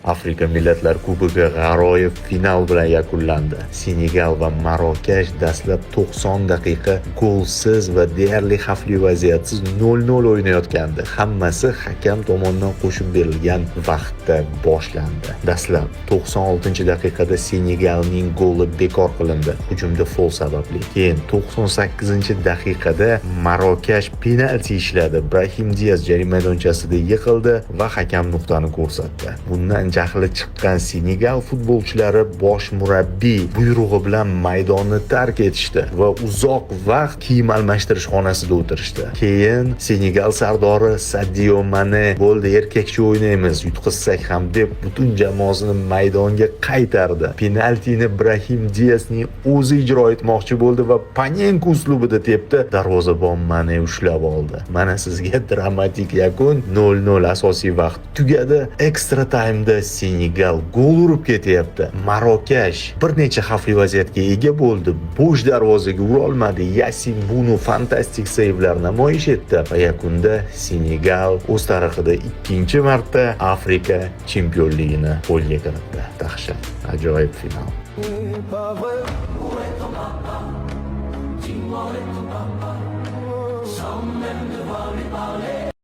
Afrika Millatlar Kubogi g'aroyib final bilan yakunlandi. Senegal va Marokash dastlab 90 daqiqa golsiz va deyarli xavfli vaziyatsiz 0-0 o'ynayotgandi. Hammasi hakam tomonidan qo'shib berilgan vaqtda boshlandi. Dastlab 96-daqiqada Senegalning goli bekor qilindi, hujumda fol sababli. Keyin 98-daqiqada Marokash penalti ishladi. Brahim Diaz jarima maydonchasida yiqildi va hakam nuqtani ko'rsatdi. Bundan jahli chiqqan Senegal futbolchilari bosh murabbiy buyrug'i bilan maydonni tark etishdi va uzoq vaqt kiyim almashtirish xonasida o'tirishdi. Keyin Senegal sardori Sadio Mane bo'ldi, erkakcha o'ynaymiz, yutqizsak ham deb butun jamoasini maydonga qaytardi. Penaltini Brahim Diazning o'zi ijro etmoqchi bo'ldi va Panenka uslubida tepdi. Darvozabon Mane ushlab oldi. Mana sizga dramatik yakun. 0-0 asosiy vaqt tugadi. Extra time'da Senegal gol urib ketyapti. Marokash bir necha xavfli vaziyatga ega bo'ldi. Bo'sh darvozaga ura olmadi. Yasin Bunu fantastik seivlar namoyish etdi va yakunda Senegal o'z tarixida ikkinchi marta Afrika chempionligini qo'lga kiritdi. Dahshat, ajoyib final. Dis-moi où est ton papa? Sans même devoir lui parler.